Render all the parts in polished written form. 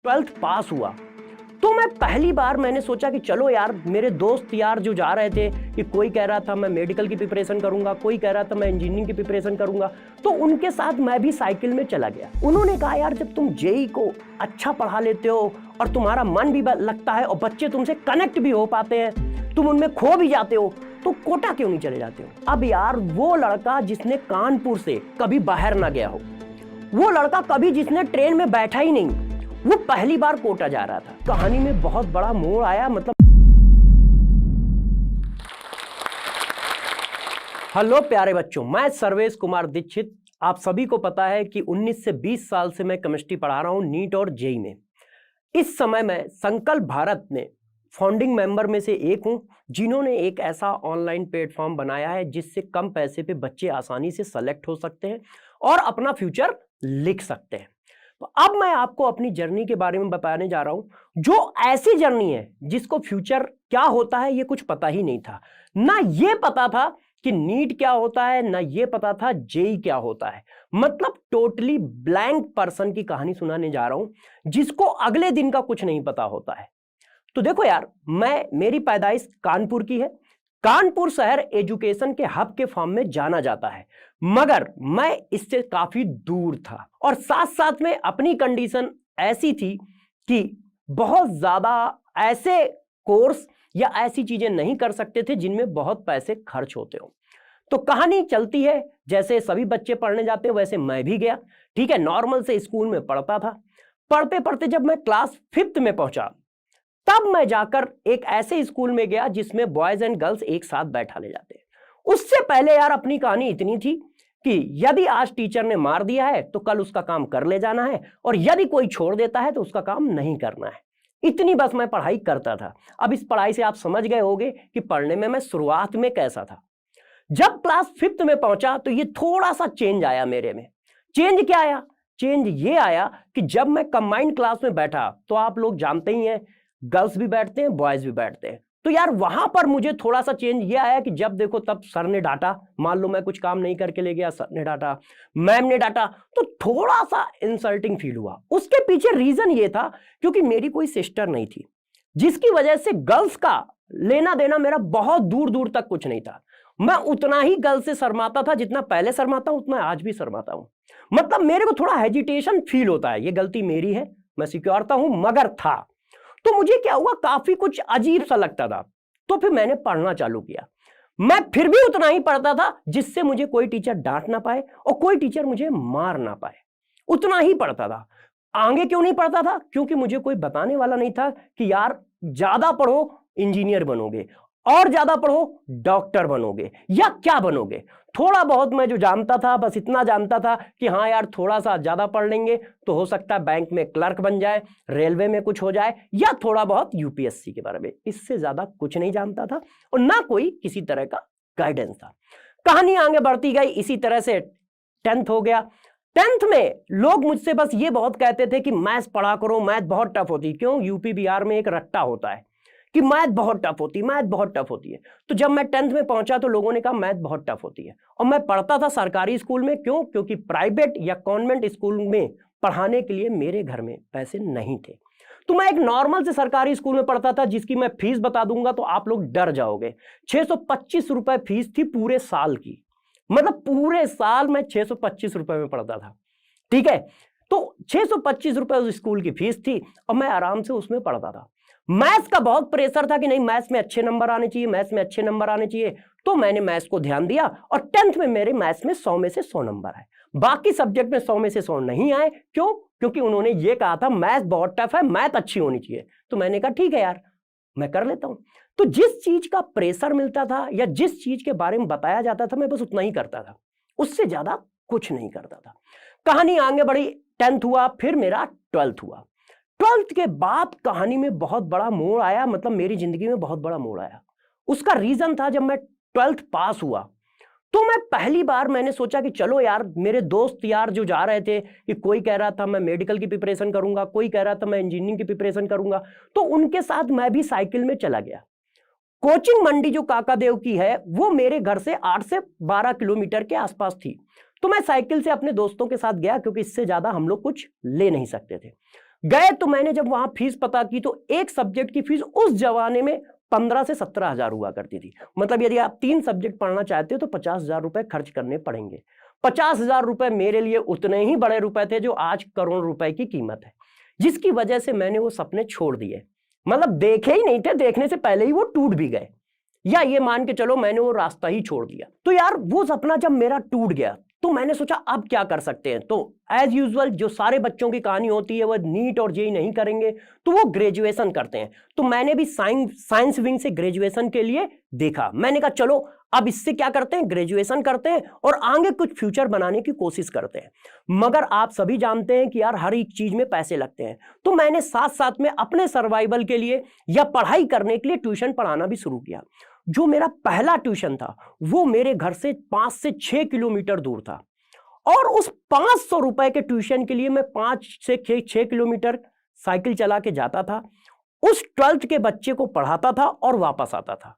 12th पास हुआ तो मैं पहली बार मैंने सोचा कि चलो यार, मेरे दोस्त यार जो जा रहे थे कि कोई कह रहा था मैं मेडिकल की प्रिपरेशन करूंगा, कोई कह रहा था मैं इंजीनियरिंग की प्रिपरेशन करूंगा, तो उनके साथ मैं भी साइकिल में चला गया। उन्होंने कहा यार, जब तुम जेई को अच्छा पढ़ा लेते हो और तुम्हारा मन भी लगता है और बच्चे तुमसे कनेक्ट भी हो पाते हैं, तुम उनमें खो भी जाते हो, तो कोटा क्यों नहीं चले जाते हो। अब यार, वो लड़का जिसने कानपुर से कभी बाहर ना गया हो, वो लड़का कभी जिसने ट्रेन में बैठा ही नहीं, वो पहली बार कोटा जा रहा था। कहानी में बहुत बड़ा मोड़ आया। मतलब हेलो प्यारे बच्चों, मैं सर्वेश कुमार दीक्षित। आप सभी को पता है कि 19 से 20 साल से मैं केमिस्ट्री पढ़ा रहा हूं नीट और जेई में। इस समय मैं संकल्प भारत में फाउंडिंग मेंबर में से एक हूं, जिन्होंने एक ऐसा ऑनलाइन प्लेटफॉर्म बनाया है जिससे कम पैसे पे बच्चे आसानी से सेलेक्ट हो सकते हैं और अपना फ्यूचर लिख सकते हैं। तो अब मैं आपको अपनी जर्नी के बारे में बताने जा रहा हूं, जो ऐसी जर्नी है जिसको फ्यूचर क्या होता है ये कुछ पता ही नहीं था। ना ये पता था कि नीट क्या होता है, ना ये पता था जेई क्या होता है। मतलब टोटली ब्लैंक पर्सन की कहानी सुनाने जा रहा हूं, जिसको अगले दिन का कुछ नहीं पता होता है। तो देखो यार, मेरी पैदाइश कानपुर की है। कानपुर शहर एजुकेशन के हब के फॉर्म में जाना जाता है, मगर मैं इससे काफी दूर था और साथ साथ में अपनी कंडीशन ऐसी थी कि बहुत ज्यादा ऐसे कोर्स या ऐसी चीजें नहीं कर सकते थे जिनमें बहुत पैसे खर्च होते हो। तो कहानी चलती है, जैसे सभी बच्चे पढ़ने जाते हैं वैसे मैं भी गया। ठीक है, नॉर्मल से स्कूल में पढ़ता था। पढ़ते पढ़ते जब मैं क्लास 5th में पहुंचा, तब मैं जाकर एक ऐसे स्कूल में गया जिसमें बॉयज एंड गर्ल्स एक साथ बैठा ले जाते हैं। उससे पहले यार, अपनी कहानी इतनी थी कि यदि आज टीचर ने मार दिया है तो कल उसका काम कर ले जाना है, और यदि कोई छोड़ देता है तो उसका काम नहीं करना है। इतनी बस मैं पढ़ाई करता था। अब इस पढ़ाई से आप समझ गए होंगे कि पढ़ने में मैं शुरुआत में कैसा था। जब क्लास 5th में पहुंचा तो ये थोड़ा सा चेंज आया मेरे में। चेंज क्या आया? चेंज ये आया कि जब मैं कंबाइंड क्लास में बैठा, तो आप लोग जानते ही हैं, गर्ल्स भी बैठते हैं, बॉयज भी बैठते हैं। तो यार, वहां पर मुझे थोड़ा सा चेंज ये आया कि जब देखो तब सर ने डांटा। मान लो मैं कुछ काम नहीं करके ले गया, सर ने डांटा, मैम ने डांटा, तो थोड़ा सा इंसल्टिंग फील हुआ। उसके पीछे रीजन ये था क्योंकि मेरी कोई सिस्टर नहीं थी, जिसकी वजह से गर्ल्स का लेना देना मेरा बहुत दूर दूर तक कुछ नहीं था। मैं उतना ही गर्ल्स से शर्माता था जितना पहले शर्माता हूं, उतना आज भी शर्माता हूं। मतलब मेरे को थोड़ा हेजिटेशन फील होता है। ये गलती मेरी है, मैं स्वीकारता हूं, मगर था। तो मुझे क्या हुआ, काफी कुछ अजीब सा लगता था। तो फिर मैंने पढ़ना चालू किया। मैं फिर भी उतना ही पढ़ता था जिससे मुझे कोई टीचर डांट ना पाए और कोई टीचर मुझे मार ना पाए। उतना ही पढ़ता था। आगे क्यों नहीं पढ़ता था? क्योंकि मुझे कोई बताने वाला नहीं था कि यार, ज्यादा पढ़ो इंजीनियर बनोगे, और ज्यादा पढ़ो डॉक्टर बनोगे, या क्या बनोगे। थोड़ा बहुत मैं जो जानता था, बस इतना जानता था कि हाँ यार, थोड़ा सा ज्यादा पढ़ लेंगे तो हो सकता है बैंक में क्लर्क बन जाए, रेलवे में कुछ हो जाए, या थोड़ा बहुत यूपीएससी के बारे में। इससे ज्यादा कुछ नहीं जानता था और ना कोई किसी तरह का गाइडेंस था। कहानी आगे बढ़ती गई। इसी तरह से 10th हो गया। 10th में लोग मुझसे बस ये बहुत कहते थे कि मैथ्स पढ़ा करो, मैथ बहुत टफ होती है। क्यों? यूपी बिहार में एक रट्टा होता है कि मैथ बहुत टफ होती है, मैथ बहुत टफ होती है। तो जब मैं 10th में पहुंचा तो लोगों ने कहा मैथ बहुत टफ होती है। और मैं पढ़ता था सरकारी स्कूल में। क्यों? क्योंकि प्राइवेट या कॉन्वेंट स्कूल में पढ़ाने के लिए मेरे घर में पैसे नहीं थे। तो मैं एक नॉर्मल से सरकारी स्कूल में पढ़ता था, जिसकी मैं फीस बता दूंगा तो आप लोग डर जाओगे। 625 रुपए फीस थी पूरे साल की। मतलब पूरे साल मैं 625 रुपए में पढ़ता था। ठीक है, तो 625 रुपए उस स्कूल की फीस थी और मैं आराम से उसमें पढ़ता था। मैथ्स का बहुत प्रेशर था कि नहीं, मैथ्स में अच्छे नंबर आने चाहिए, मैथ्स में अच्छे नंबर आने चाहिए। तो मैंने मैथ्स को ध्यान दिया और 10th में मेरे मैथ्स में 100 में से 100 नंबर आए। बाकी सब्जेक्ट में 100 में से 100 नहीं आए। क्यों? क्योंकि उन्होंने ये कहा था मैथ्स बहुत टफ है, मैथ अच्छी होनी चाहिए। तो मैंने कहा ठीक है यार, मैं कर लेता हूं। तो जिस चीज का प्रेशर मिलता था या जिस चीज के बारे में बताया जाता था, मैं बस उतना ही करता था, उससे ज्यादा कुछ नहीं करता था। कहानी आगे बढ़ी। 10th हुआ, फिर मेरा 12th हुआ। 12th के बाद कहानी में बहुत बड़ा मोड़ आया। मतलब मेरी जिंदगी में बहुत बड़ा मोड़ आया। उसका रीजन था, जब मैं 12th पास हुआ तो मैं पहली बार मैंने सोचा कि चलो यार, मेरे दोस्त यार जो जा रहे थे कि कोई कह रहा था मैं मेडिकल की प्रिपरेशन करूंगा, कोई कह रहा था मैं इंजीनियरिंग की प्रिपरेशन करूंगा, तो उनके साथ मैं भी साइकिल में चला गया। कोचिंग मंडी जो काकादेव की है, वो मेरे घर से 8 से 12 किलोमीटर के आसपास थी। तो मैं साइकिल से अपने दोस्तों के साथ गया, क्योंकि इससे ज्यादा हम लोग कुछ ले नहीं सकते थे। गए तो मैंने जब वहां फीस पता की तो एक सब्जेक्ट की फीस उस जमाने में 15 से 17 हजार हुआ करती थी। मतलब यदि आप 3 सब्जेक्ट पढ़ना चाहते हो तो 50 हजार रुपए खर्च करने पड़ेंगे। 50 हजार रुपए मेरे लिए उतने ही बड़े रुपए थे जो आज करोड़ रुपए की कीमत है, जिसकी वजह से मैंने वो सपने छोड़ दिए। मतलब देखे ही नहीं थे, देखने से पहले ही वो टूट भी गए, या ये मान के चलो मैंने वो रास्ता ही छोड़ दिया। तो यार वो सपना जब मेरा टूट गया तो मैंने सोचा अब क्या कर सकते हैं। तो एज यूजुअल जो सारे बच्चों की कहानी होती है, वो नीट और जेईई नहीं करेंगे तो वो ग्रेजुएशन करते हैं। तो मैंने भी साइंस विंग से ग्रेजुएशन के लिए देखा। मैंने कहा चलो अब इससे क्या करते हैं, ग्रेजुएशन करते हैं और आगे कुछ फ्यूचर बनाने की कोशिश करते हैं। मगर आप सभी जानते हैं कि यार हर एक चीज में पैसे लगते हैं। तो मैंने साथ साथ में अपने सर्वाइवल के लिए या पढ़ाई करने के लिए ट्यूशन पढ़ाना भी शुरू किया। जो मेरा पहला ट्यूशन था वो मेरे घर से 5 से 6 किलोमीटर दूर था, और उस 500 रुपए के ट्यूशन के लिए मैं 5 से 6 किलोमीटर साइकिल चला के जाता था, उस 12th के बच्चे को पढ़ाता था और वापस आता था।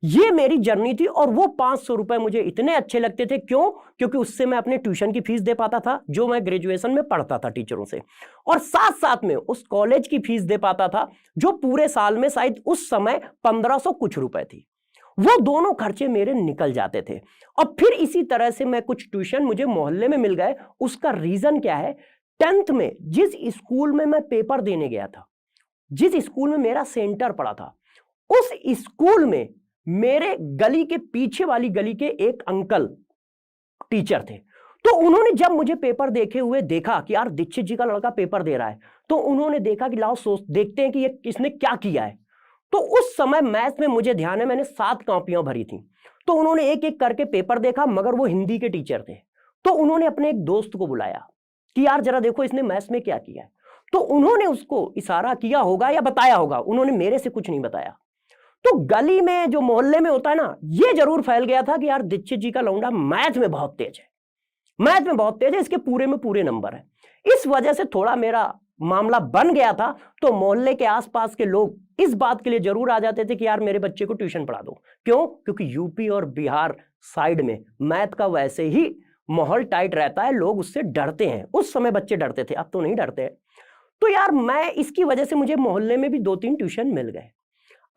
ये मेरी जर्नी थी, और वो 500 रुपए मुझे इतने अच्छे लगते थे। क्यों? क्योंकि उससे मैं अपने ट्यूशन की फीस दे पाता था जो मैं ग्रेजुएशन में पढ़ता था टीचरों से, और साथ साथ में उस कॉलेज की फीस दे पाता था जो पूरे साल में शायद उस समय 1500 कुछ रुपए थी। वो दोनों खर्चे मेरे निकल जाते थे। और फिर इसी तरह से मैं कुछ ट्यूशन मुझे मोहल्ले में मिल गए। उसका रीजन क्या है, 10th में जिस स्कूल में मैं पेपर देने गया था, जिस स्कूल में मेरा सेंटर पड़ा था, उस स्कूल में मेरे गली के पीछे वाली गली के एक अंकल टीचर थे। तो उन्होंने जब मुझे पेपर देखे हुए देखा कि यार दीक्षित जी का लड़का पेपर दे रहा है, तो उन्होंने देखा कि लाओ देखते हैं कि ये किसने क्या किया है। तो उस समय मैथ्स में मुझे ध्यान है मैंने 7 कॉपियां भरी थी। तो उन्होंने एक एक करके पेपर देखा, मगर वो हिंदी के टीचर थे। तो उन्होंने अपने एक दोस्त को बुलाया कि यार जरा देखो इसने मैथ्स में क्या किया है। तो उन्होंने उसको इशारा किया होगा या बताया होगा, उन्होंने मेरे से कुछ नहीं बताया। तो गली में जो मोहल्ले में होता है ना, ये जरूर फैल गया था कि यार दीक्षित जी का लौंडा मैथ में बहुत तेज है, मैथ में बहुत तेज है, इसके पूरे में पूरे नंबर है। इस वजह से थोड़ा मेरा मामला बन गया था। तो मोहल्ले के आसपास के लोग इस बात के लिए जरूर आ जाते थे कि यार मेरे बच्चे को ट्यूशन पढ़ा दो। क्यों? क्योंकि यूपी और बिहार साइड में मैथ का वैसे ही माहौल टाइट रहता है, लोग उससे डरते हैं। उस समय बच्चे डरते थे, अब तो नहीं डरते हैं। तो यार मैं इसकी वजह से मुझे मोहल्ले में भी 2-3 ट्यूशन मिल गए।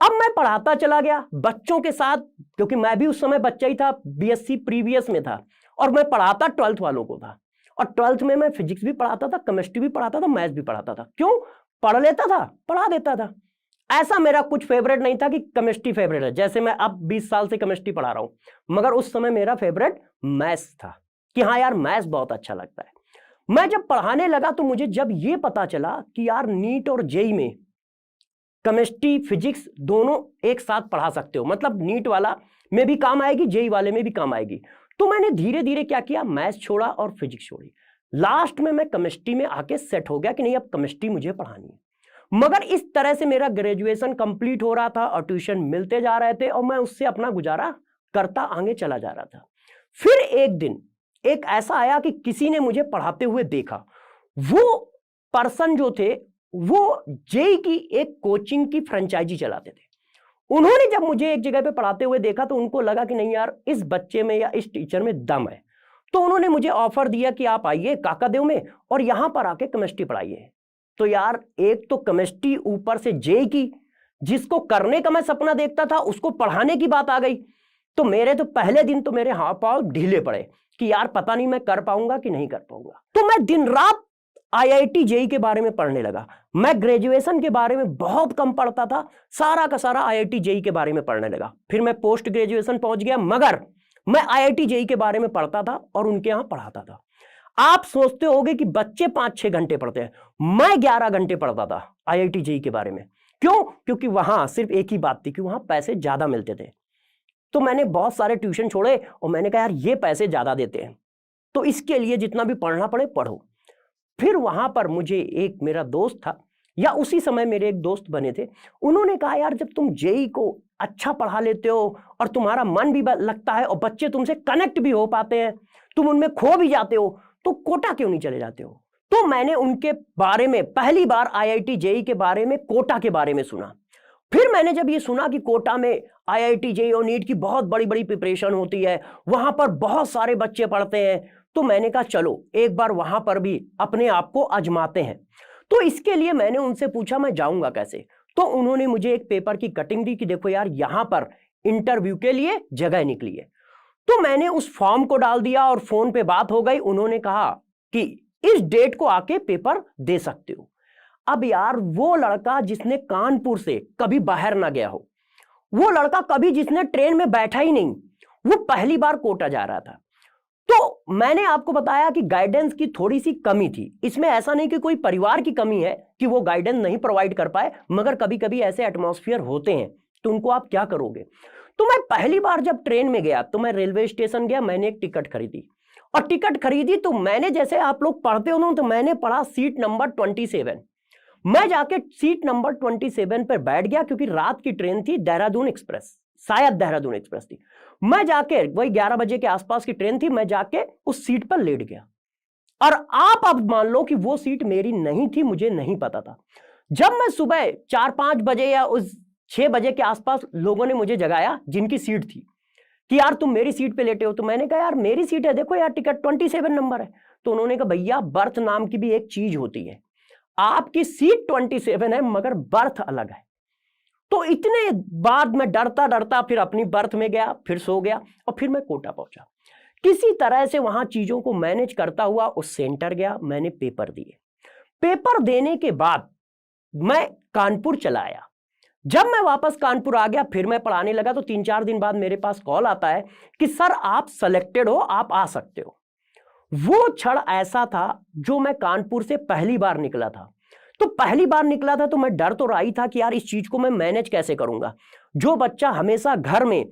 अब मैं पढ़ाता चला गया बच्चों के साथ, क्योंकि मैं भी उस समय बच्चा ही था, बीएससी प्रीवियस में था, और मैं पढ़ाता 12th वालों को था। और 12th में मैं फिजिक्स भी पढ़ाता था, केमिस्ट्री भी पढ़ाता था, मैथ्स भी पढ़ाता था। क्यों? पढ़ लेता था, पढ़ा देता था। ऐसा मेरा कुछ फेवरेट नहीं था कि केमिस्ट्री फेवरेट है, जैसे मैं अब 20 साल से केमिस्ट्री पढ़ा रहा हूं, मगर उस समय मेरा फेवरेट मैथ्स था कि हाँ यार मैथ्स बहुत अच्छा लगता है। मैं जब पढ़ाने लगा तो मुझे जब ये पता चला कि यार नीट और जेईई में केमिस्ट्री फिजिक्स दोनों एक साथ पढ़ा सकते हो, मतलब नीट वाला में भी काम आएगी, जेईई वाले में भी काम आएगी। तो मैंने धीरे धीरे क्या किया, मैथ्स छोड़ा और फिजिक्स छोड़ी। लास्ट में मैं केमिस्ट्री में आके सेट हो गया कि नहीं अब केमिस्ट्री मुझे पढ़ानी है। मगर इस तरह से मेरा ग्रेजुएशन कंप्लीट हो रहा था और ट्यूशन मिलते जा रहे थे, और मैं उससे अपना गुजारा करता आगे चला जा रहा था। फिर एक दिन एक ऐसा आया कि किसी ने मुझे पढ़ाते हुए देखा। वो पर्सन जो थे वो जेईई की एक कोचिंग की फ्रेंचाइजी चलाते थे। उन्होंने जब मुझे एक जगह पे पढ़ाते हुए देखा तो उनको लगा कि नहीं यार इस बच्चे में या इस टीचर में दम है। तो उन्होंने मुझे ऑफर दिया कि आप आइए काकादेव में और यहां पर आके केमिस्ट्री पढ़ाइए। तो यार एक तो केमिस्ट्री, ऊपर से जेईई की, जिसको करने का मैं सपना देखता था उसको पढ़ाने की बात आ गई। तो मेरे तो पहले दिन तो मेरे हाथ पांव ढीले पड़े कि यार पता नहीं मैं कर पाऊंगा कि नहीं कर पाऊंगा। तो मैं दिन रात आईआईटी जेईई के बारे में पढ़ने लगा। मैं ग्रेजुएशन के बारे में बहुत कम पढ़ता था, सारा का सारा आईआईटी जेईई के बारे में पढ़ने लगा। फिर मैं पोस्ट ग्रेजुएशन पहुंच गया, मगर मैं आईआईटी जेईई के बारे में पढ़ता था और उनके यहां पढ़ाता था। आप सोचते होंगे कि बच्चे 5-6 घंटे पढ़ते हैं, मैं 11 घंटे पढ़ता था आईआईटी जेईई के बारे में। क्यों? क्योंकि वहां सिर्फ एक ही बात थी कि वहां पैसे ज्यादा मिलते थे। तो मैंने बहुत सारे ट्यूशन छोड़े और मैंने कहा यार ये पैसे ज्यादा देते हैं तो इसके लिए जितना भी पढ़ना पड़े पढ़ो। फिर वहां पर मुझे एक मेरा दोस्त था, या उसी समय मेरे एक दोस्त बने थे, उन्होंने कहा यार जब तुम जेईई को अच्छा पढ़ा लेते हो और तुम्हारा मन भी लगता है और बच्चे तुमसे कनेक्ट भी हो पाते हैं, तुम उनमें खो भी जाते हो, तो कोटा क्यों नहीं चले जाते हो। तो मैंने उनके बारे में पहली बार आईआईटी जेईई के बारे में, कोटा के बारे में सुना। फिर मैंने जब ये सुना कि कोटा में आईआईटी जेईई और नीट की बहुत बड़ी बड़ी प्रिपरेशन होती है, वहां पर बहुत सारे बच्चे पढ़ते हैं, तो मैंने कहा चलो एक बार वहां पर भी अपने आप को आजमाते हैं। तो इसके लिए मैंने उनसे पूछा मैं जाऊंगा कैसे। तो उन्होंने मुझे एक पेपर की कटिंग दी कि देखो यार यहां पर इंटरव्यू के लिए जगह निकली है। तो मैंने उस फॉर्म को डाल दिया और फोन पे बात हो गई। उन्होंने कहा कि इस डेट को आके पेपर दे सकते हो। अब यार वो लड़का जिसने कानपुर से कभी बाहर ना गया हो, वो लड़का कभी जिसने ट्रेन में बैठा ही नहीं, वो पहली बार कोटा जा रहा था। तो मैंने आपको बताया कि गाइडेंस की थोड़ी सी कमी थी इसमें। ऐसा नहीं कि कोई परिवार की कमी है कि वो गाइडेंस नहीं प्रोवाइड कर पाए, मगर कभी कभी ऐसे एटमॉस्फेयर होते हैं तो उनको आप क्या करोगे। तो मैं पहली बार जब ट्रेन में गया तो मैं रेलवे स्टेशन गया, मैंने एक टिकट खरीदी। और टिकट खरीदी तो मैंने, जैसे आप लोग पढ़ते हो ना, तो मैंने पढ़ा सीट नंबर 27। मैं जाके सीट नंबर 27 पर बैठ गया क्योंकि रात की ट्रेन थी, देहरादून एक्सप्रेस, शायद देहरादून एक्सप्रेस थी। मैं जाके, वही 11 बजे के आसपास की ट्रेन थी, मैं जाके उस सीट पर लेट गया। और आप अब मान लो कि वो सीट मेरी नहीं थी, मुझे नहीं पता था। जब मैं सुबह 4-5 बजे या उस 6 बजे के आसपास लोगों ने मुझे जगाया जिनकी सीट थी कि यार तुम मेरी सीट पे लेटे हो। तो मैंने कहा यार मेरी सीट है, देखो यार टिकट 27 नंबर है। तो उन्होंने कहा भैया बर्थ नाम की भी एक चीज होती है, आपकी सीट 27 है मगर बर्थ अलग है। तो इतने बाद में डरता डरता फिर अपनी बर्थ में गया, फिर सो गया और फिर मैं कोटा पहुंचा। किसी तरह से वहां चीजों को मैनेज करता हुआ उस सेंटर गया, मैंने पेपर दिए। पेपर देने के बाद मैं कानपुर चला आया। जब मैं वापस कानपुर आ गया, फिर मैं पढ़ाने लगा। तो 3-4 दिन बाद मेरे पास कॉल आता है कि सर आप सेलेक्टेड हो, आप आ सकते हो। वो क्षण ऐसा था जो मैं कानपुर से पहली बार निकला था। तो पहली बार निकला था तो मैं डर तो रहा ही था कि यार इस चीज को मैं मैनेज कैसे करूंगा। जो बच्चा हमेशा घर में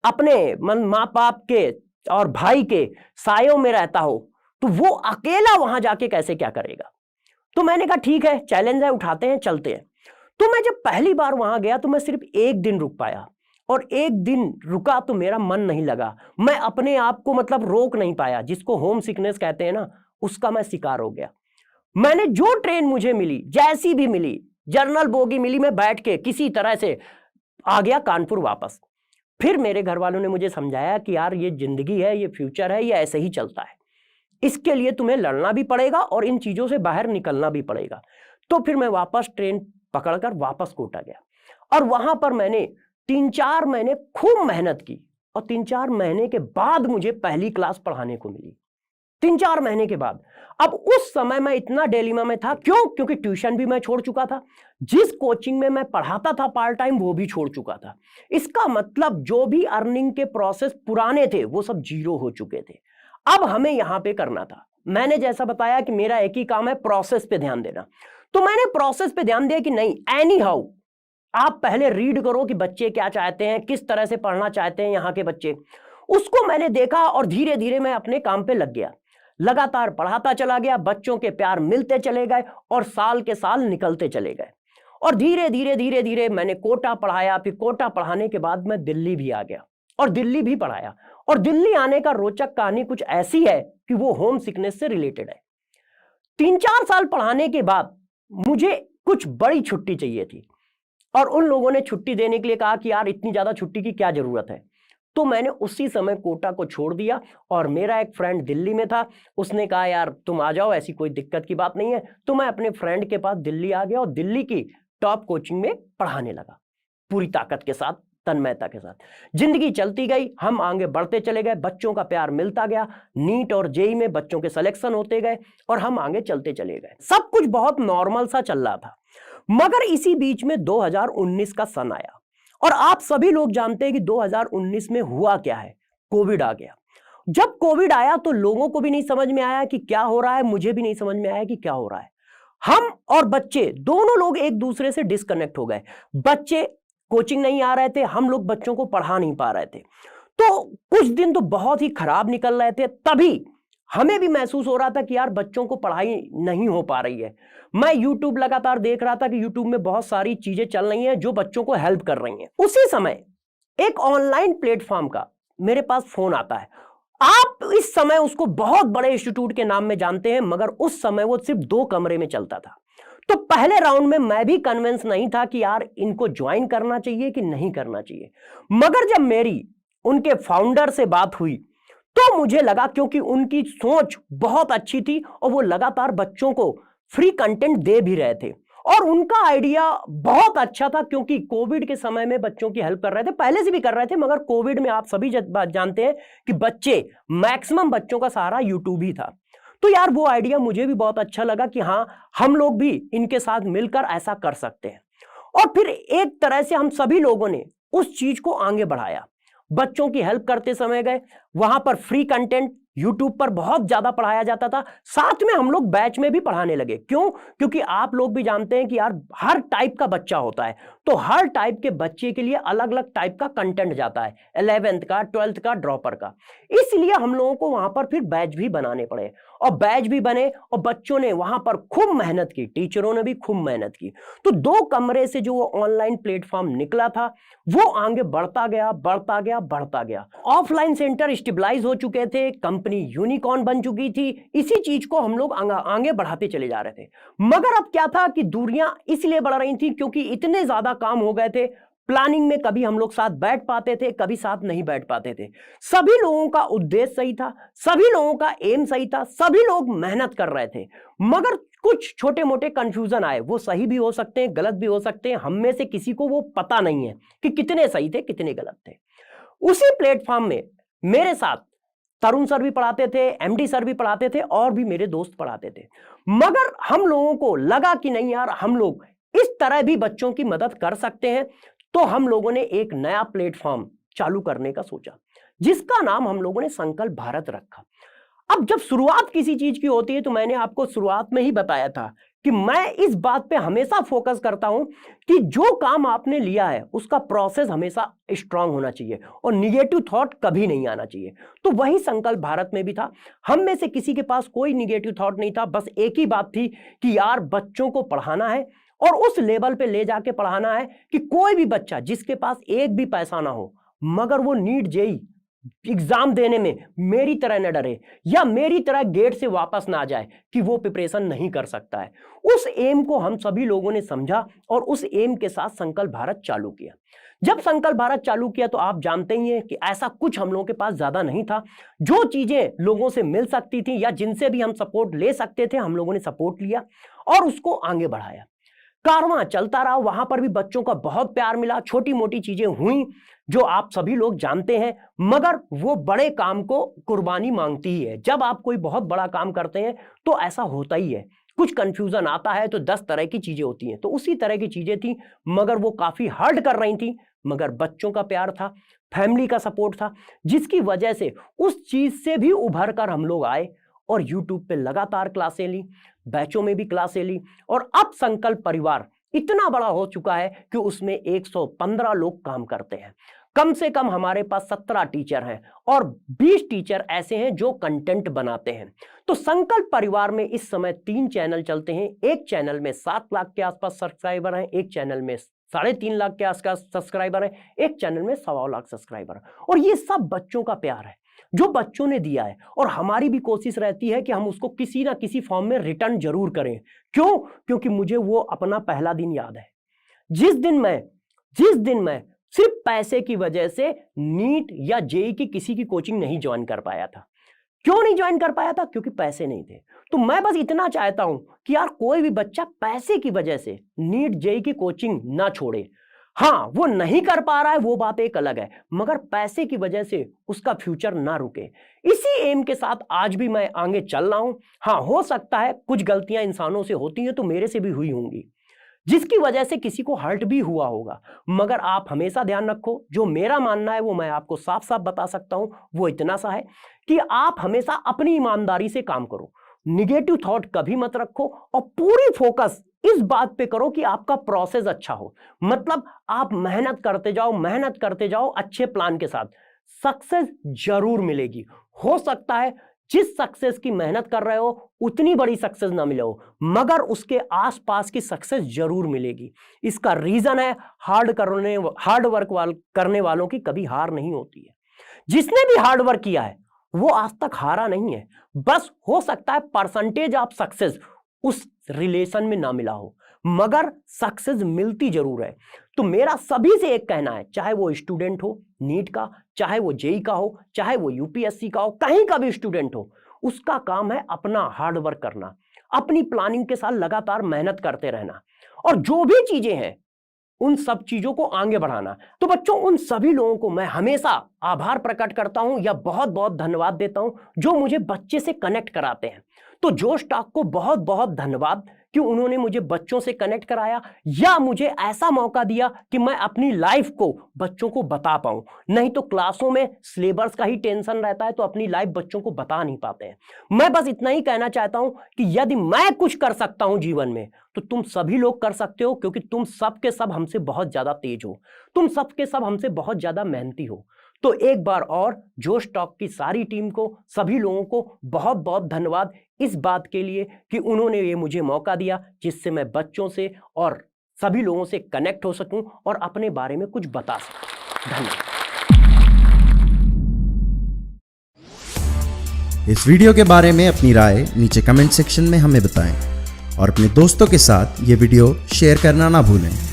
अपने माँ बाप के और भाई के सायों में रहता हो, तो वो अकेला वहां जाके कैसे क्या करेगा। तो मैंने कहा ठीक है, चैलेंज है, उठाते हैं, चलते हैं। तो मैं जब पहली बार वहां गया तो मैं सिर्फ एक दिन रुक पाया, और एक दिन रुका तो मेरा मन नहीं लगा। मैं अपने आप को मतलब रोक नहीं पाया, जिसको होम सिकनेस कहते हैं ना, उसका मैं शिकार हो गया। मैंने जो ट्रेन मुझे मिली, जैसी भी मिली, जनरल बोगी मिली, मैं बैठ के किसी तरह से आ गया कानपुर वापस। फिर मेरे घर वालों ने मुझे समझाया कि यार ये जिंदगी है, ये फ्यूचर है, ये ऐसे ही चलता है, इसके लिए तुम्हें लड़ना भी पड़ेगा और इन चीजों से बाहर निकलना भी पड़ेगा। तो फिर मैं वापस ट्रेन पकड़कर वापस कोटा गया, और वहां पर मैंने 3-4 महीने खूब मेहनत की, और 3-4 महीने के बाद मुझे पहली क्लास पढ़ाने को मिली। 3-4 महीने के बाद। अब उस समय मैं इतना डिलेमा में था, क्यों? क्योंकि ट्यूशन भी मैं छोड़ चुका था, जिस कोचिंग में मैं पढ़ाता था पार्ट टाइम वो भी छोड़ चुका था। इसका मतलब जो भी अर्निंग के प्रोसेस पुराने थे वो सब जीरो हो चुके थे। अब हमें यहां पे करना था। मैंने जैसा बताया कि मेरा एक ही काम है, प्रोसेस पे ध्यान देना। तो मैंने प्रोसेस पे ध्यान दिया कि नहीं, एनी हाउ आप पहले रीड करो कि बच्चे क्या चाहते हैं, किस तरह से पढ़ना चाहते हैं यहाँ के बच्चे। उसको मैंने देखा और धीरे धीरे मैं अपने काम पे लग गया। लगातार पढ़ाता चला गया, बच्चों के प्यार मिलते चले गए और साल के साल निकलते चले गए। और धीरे धीरे मैंने कोटा पढ़ाया। फिर कोटा पढ़ाने के बाद मैं दिल्ली भी आ गया और दिल्ली भी पढ़ाया। और दिल्ली आने का रोचक कहानी कुछ ऐसी है कि वो होम सिकनेस से रिलेटेड है। 3-4 साल पढ़ाने के बाद मुझे कुछ बड़ी छुट्टी चाहिए थी, और उन लोगों ने छुट्टी देने के लिए कहा कि यार इतनी ज्यादा छुट्टी की क्या जरूरत है। तो मैंने उसी समय कोटा को छोड़ दिया, और मेरा एक फ्रेंड दिल्ली में था, उसने कहा यार तुम आ जाओ, ऐसी कोई दिक्कत की बात नहीं है। तो मैं अपने फ्रेंड के पास दिल्ली आ गया और दिल्ली की टॉप कोचिंग में पढ़ाने लगा, पूरी ताकत के साथ, तन्मयता के साथ। जिंदगी चलती गई, हम आगे बढ़ते चले गए, बच्चों का प्यार मिलता गया, नीट और जेई में बच्चों के सिलेक्शन होते गए और हम आगे चलते चले गए। सब कुछ बहुत नॉर्मल सा चल रहा था। मगर इसी बीच में 2019 का सन आया, और आप सभी लोग जानते हैं कि 2019 में हुआ क्या है, कोविड आ गया। जब कोविड आया तो लोगों को भी नहीं समझ में आया कि क्या हो रहा है, मुझे भी नहीं समझ में आया कि क्या हो रहा है। हम और बच्चे दोनों लोग एक दूसरे से डिस्कनेक्ट हो गए। बच्चे कोचिंग नहीं आ रहे थे, हम लोग बच्चों को पढ़ा नहीं पा रहे थे। तो कुछ दिन तो बहुत ही खराब निकल रहे थे। तभी हमें भी महसूस हो रहा था कि यार बच्चों को पढ़ाई नहीं हो पा रही है। मैं YouTube लगातार देख रहा था कि YouTube में बहुत सारी चीजें चल रही हैं जो बच्चों को हेल्प कर रही हैं। उसी समय एक ऑनलाइन प्लेटफॉर्म का मेरे पास फोन आता है। आप इस समय उसको बहुत बड़े इंस्टीट्यूट के नाम में जानते हैं, मगर उस समय वो सिर्फ 2 कमरे में चलता था। तो पहले राउंड में मैं भी कन्विंस नहीं था कि यार इनको ज्वाइन करना चाहिए कि नहीं करना चाहिए। मगर जब मेरी उनके फाउंडर से बात हुई तो मुझे लगा, क्योंकि उनकी सोच बहुत अच्छी थी और वो लगातार बच्चों को फ्री कंटेंट दे भी रहे थे और उनका आइडिया बहुत अच्छा था क्योंकि कोविड के समय में बच्चों की हेल्प कर रहे थे, पहले से भी कर रहे थे, मगर कोविड में आप सभी बात जानते हैं कि बच्चे, मैक्सिमम बच्चों का सहारा यूट्यूब ही था। तो यार वो आइडिया मुझे भी बहुत अच्छा लगा कि हाँ, हम लोग भी इनके साथ मिलकर ऐसा कर सकते हैं। और फिर एक तरह से हम सभी लोगों ने उस चीज को आगे बढ़ाया, बच्चों की हेल्प करते समय गए, वहां पर फ्री कंटेंट यूट्यूब पर बहुत ज्यादा पढ़ाया जाता था, साथ में हम लोग बैच में भी पढ़ाने लगे। क्यों? क्योंकि आप लोग भी जानते हैं कि यार हर टाइप का बच्चा होता है, तो हर टाइप के बच्चे के लिए अलग अलग टाइप का कंटेंट जाता है, 11th का, 12th का, ड्रॉपर का। इसलिए हम लोगों को वहां पर फिर बैच भी बनाने पड़े और बैच भी बने और बच्चों ने वहां पर खूब मेहनत की, टीचरों ने भी खूब मेहनत की। तो 2 कमरे से जो वो ऑनलाइन प्लेटफॉर्म निकला था वो आगे बढ़ता गया, बढ़ता गया, बढ़ता गया। ऑफलाइन सेंटर स्टेबलाइज हो चुके थे, कंपनी यूनिकॉर्न बन चुकी थी, इसी चीज को हम लोग आगे बढ़ाते चले जा रहे थे। मगर अब क्या था कि दूरियां इसलिए बढ़ रही थी क्योंकि इतने ज्यादा काम हो गए थे, प्लानिंग में कभी हम लोग साथ बैठ पाते थे, कभी साथ नहीं बैठ पाते थे। सभी लोगों का उद्देश्य सही था, सभी लोगों का एम सही था, सभी लोग मेहनत कर रहे थे, मगर कुछ छोटे मोटे कंफ्यूजन आए। वो सही भी हो सकते हैं, गलत भी हो सकते हैं, हम में से किसी को वो पता नहीं है कि कितने सही थे, कितने गलत थे। उसी प्लेटफॉर्म में मेरे साथ तरुण सर भी पढ़ाते थे, एमडी सर भी पढ़ाते थे और भी मेरे दोस्त पढ़ाते थे। मगर हम लोगों को लगा कि नहीं यार, हम लोग इस तरह भी बच्चों की मदद कर सकते हैं। तो हम लोगों ने एक नया प्लेटफॉर्म चालू करने का सोचा, जिसका नाम हम लोगों ने संकल्प भारत रखा। अब जब शुरुआत किसी चीज की होती है तो मैंने आपको शुरुआत में ही बताया था कि मैं इस बात पे हमेशा फोकस करता हूं कि जो काम आपने लिया है उसका प्रोसेस हमेशा स्ट्रांग होना चाहिए और निगेटिव थॉट कभी नहीं आना चाहिए। तो वही संकल्प भारत में भी था। हम में से किसी के पास कोई निगेटिव थॉट नहीं था, बस एक ही बात थी कि यार बच्चों को पढ़ाना है और उस लेवल पे ले जाके पढ़ाना है कि कोई भी बच्चा जिसके पास एक भी पैसा ना हो, मगर वो नीट जेई एग्जाम देने में मेरी तरह न डरे या मेरी तरह गेट से वापस ना आ जाए कि वो प्रिपरेशन नहीं कर सकता है। उस एम को हम सभी लोगों ने समझा और उस एम के साथ संकल्प भारत चालू किया। जब संकल्प भारत चालू किया तो आप जानते ही हैं कि ऐसा कुछ हम लोगों के पास ज्यादा नहीं था। जो चीजें लोगों से मिल सकती थी या जिनसे भी हम सपोर्ट ले सकते थे, हम लोगों ने सपोर्ट लिया और उसको आगे बढ़ाया। कारवां चलता रहा, वहां पर भी बच्चों का बहुत प्यार मिला, छोटी मोटी चीजें हुई जो आप सभी लोग जानते हैं, मगर वो बड़े काम को कुर्बानी मांगती ही है। जब आप कोई बहुत बड़ा काम करते हैं तो ऐसा होता ही है, कुछ कंफ्यूजन आता है तो 10 तरह की चीजें होती हैं। तो उसी तरह की चीजें थी, मगर वो काफी हार्ड कर रही थी, मगर बच्चों का प्यार था, फैमिली का सपोर्ट था, जिसकी वजह से उस चीज से भी उभर कर हम लोग आए और यूट्यूब पे लगातार क्लासें ली, बैचों में भी क्लासें ली और अब संकल्प परिवार इतना बड़ा हो चुका है कि उसमें 115 लोग काम करते हैं। कम से कम हमारे पास 17 टीचर हैं और 20 टीचर ऐसे हैं जो कंटेंट बनाते हैं। तो संकल्प परिवार में इस समय 3 चैनल चलते हैं। एक चैनल में 7 लाख के आसपास सब्सक्राइबर हैं, एक चैनल में 3.5 लाख के आसपास सब्सक्राइबर हैं, एक चैनल में 1.25 लाख सब्सक्राइबर। और ये सब बच्चों का प्यार है जो बच्चों ने दिया है और हमारी भी कोशिश रहती है कि हम उसको किसी ना किसी फॉर्म में रिटर्न जरूर करें। क्यों? क्योंकि मुझे वो अपना पहला दिन याद है, जिस दिन मैं सिर्फ पैसे की वजह से नीट या जेई की किसी की कोचिंग नहीं ज्वाइन कर पाया था। क्यों नहीं ज्वाइन कर पाया था? क्योंकि पैसे नहीं थे। तो मैं बस इतना चाहता हूं कि यार कोई भी बच्चा पैसे की वजह से नीट जेई की कोचिंग ना छोड़े। हाँ, वो नहीं कर पा रहा है वो बात एक अलग है, मगर पैसे की वजह से उसका फ्यूचर ना रुके। इसी एम के साथ आज भी मैं आगे चल रहा हूं। हाँ, हो सकता है कुछ गलतियां इंसानों से होती हैं तो मेरे से भी हुई होंगी, जिसकी वजह से किसी को हर्ट भी हुआ होगा, मगर आप हमेशा ध्यान रखो, जो मेरा मानना है वो मैं आपको साफ साफ बता सकता हूं, वो इतना सा है कि आप हमेशा अपनी ईमानदारी से काम करो, निगेटिव थॉट कभी मत रखो और पूरी फोकस इस बात पे करो कि आपका प्रोसेस अच्छा हो। मतलब आप मेहनत करते जाओ अच्छे प्लान के साथ, सक्सेस जरूर मिलेगी। हो सकता है जिस सक्सेस की मेहनत कर रहे हो उतनी बड़ी सक्सेस ना मिले हो, मगर उसके आसपास की सक्सेस जरूर मिलेगी। इसका रीजन है हार्ड वर्क करने वालों की कभी हार नहीं होती है। जिसने भी हार्ड वर्क किया है वो आज तक हारा नहीं है। बस हो सकता है परसेंटेज ऑफ सक्सेस उस रिलेशन में ना मिला हो, मगर सक्सेस मिलती जरूर है। तो मेरा सभी से एक कहना है, चाहे वो स्टूडेंट हो नीट का, चाहे वो जेई का हो, चाहे वो यूपीएससी का हो, कहीं का भी स्टूडेंट हो, उसका काम है अपना हार्ड वर्क करना, अपनी प्लानिंग के साथ लगातार मेहनत करते रहना और जो भी चीजें हैं उन सब चीजों को आगे बढ़ाना। तो बच्चों, उन सभी लोगों को मैं हमेशा आभार प्रकट करता हूं या बहुत बहुत धन्यवाद देता हूं जो मुझे बच्चे से कनेक्ट कराते हैं। तो जोश टॉक को बहुत बहुत धन्यवाद कि उन्होंने मुझे बच्चों से कनेक्ट कराया या मुझे ऐसा मौका दिया कि मैं अपनी लाइफ को बच्चों को बता पाऊं। नहीं तो क्लासों में सिलेबस का ही टेंशन रहता है तो अपनी लाइफ बच्चों को बता नहीं पाते हैं। मैं बस इतना ही कहना चाहता हूं कि यदि मैं कुछ कर सकता हूं जीवन में तो तुम सभी लोग कर सकते हो, क्योंकि तुम सब के सब हमसे बहुत ज्यादा तेज हो, तुम सब के सब हमसे बहुत ज्यादा मेहनती हो। तो एक बार और जोश टॉक की सारी टीम को, सभी लोगों को बहुत बहुत धन्यवाद इस बात के लिए कि उन्होंने ये मुझे मौका दिया जिससे मैं बच्चों से और सभी लोगों से कनेक्ट हो सकूं और अपने बारे में कुछ बता सकूं। धन्यवाद। इस वीडियो के बारे में अपनी राय नीचे कमेंट सेक्शन में हमें बताएं और अपने दोस्तों के साथ ये वीडियो शेयर करना ना भूलें।